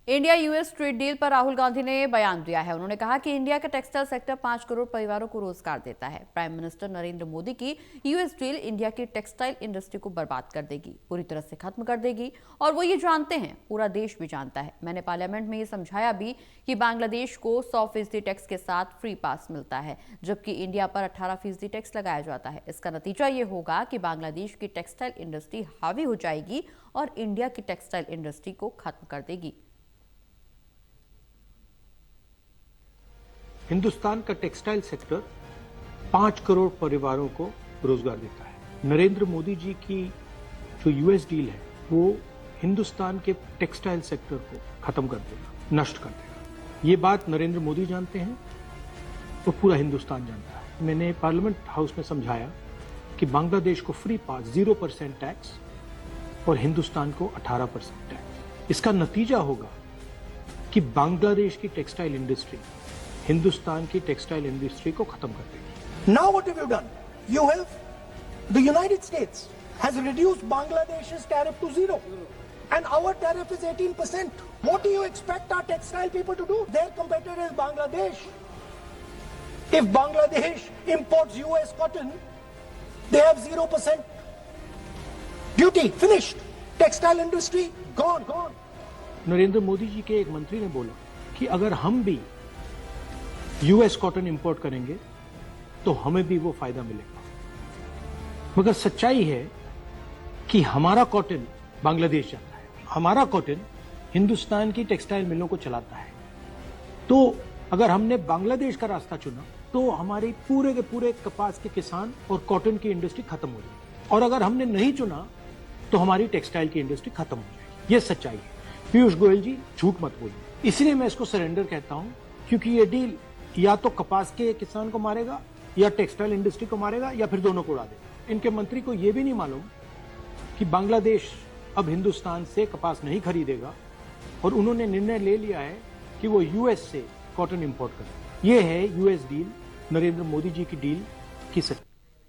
India US trade deal पर राहुल गांधी ने बयान दिया है। उन्होंने कहा कि इंडिया का टेक्सटाइल सेक्टर 5 करोड़ परिवारों को रोजगार देता है। प्राइम मिनिस्टर नरेंद्र मोदी की यूएस डील इंडिया की टेक्सटाइल इंडस्ट्री को बर्बाद कर देगी, पूरी तरह से खत्म कर देगी। और वो ये जानते हैं, पूरा देश भी जानता है। मैंने पार्लियामेंट में ये समझाया भी कि बांग्लादेश को 100% टैक्स के साथ फ्री पास मिलता है, जबकि इंडिया पर 18% टैक्स लगाया जाता है। इसका नतीजा ये होगा कि बांग्लादेश की टेक्सटाइल इंडस्ट्री हावी हो जाएगी और इंडिया की टेक्सटाइल इंडस्ट्री को खत्म कर देगी। हिंदुस्तान का टेक्सटाइल सेक्टर 5 करोड़ परिवारों को रोजगार देता है। नरेंद्र मोदी जी की जो यूएस डील है वो हिंदुस्तान के टेक्सटाइल सेक्टर को खत्म कर देगा, नष्ट कर देगा। ये बात नरेंद्र मोदी जानते हैं तो पूरा हिंदुस्तान जानता है। मैंने पार्लियामेंट हाउस में समझाया कि बांग्लादेश को फ्री पास 0% टैक्स और हिंदुस्तान को 18% टैक्स। इसका नतीजा होगा कि बांग्लादेश की टेक्सटाइल इंडस्ट्री हिंदुस्तान की टेक्सटाइल इंडस्ट्री को खत्म कर देगी। Now what have you done? You have, the United States has reduced Bangladesh's tariff to 0. And our tariff is 18%. What do you expect our textile people to do? Their competitor is Bangladesh. If Bangladesh imports US cotton, they have 0% duty. Finished. Textile industry gone. Narendra Modi ji के एक मंत्री ने बोला कि अगर हम भी US cotton import करेंगे तो हमें भी वो फायदा मिलेगा। मगर सच्चाई है कि हमारा कॉटन बांग्लादेश जाता है, हमारा कॉटन हिंदुस्तान की टेक्सटाइल मिलों को चलाता है। तो अगर हमने बांग्लादेश का रास्ता चुना तो हमारे पूरे के पूरे कपास के किसान और कॉटन की इंडस्ट्री खत्म हो जाएगी, और अगर हमने नहीं चुना तो हमारी टेक्सटाइल की इंडस्ट्री खत्म हो जाएगी। ये सच्चाई है। पीयूष गोयल जी, झूठ मत बोलिए। इसलिए मैं इसको सरेंडर कहता हूं, क्योंकि ये डील या तो कपास के किसान को मारेगा, या टेक्सटाइल इंडस्ट्री को मारेगा, या फिर दोनों को उड़ा देगा। इनके मंत्री को यह भी नहीं मालूम कि बांग्लादेश अब हिंदुस्तान से कपास नहीं खरीदेगा, और उन्होंने निर्णय ले लिया है कि वो यूएस से कॉटन इंपोर्ट करें। यह है यूएस डील, नरेंद्र मोदी जी की डील की सच्चाई।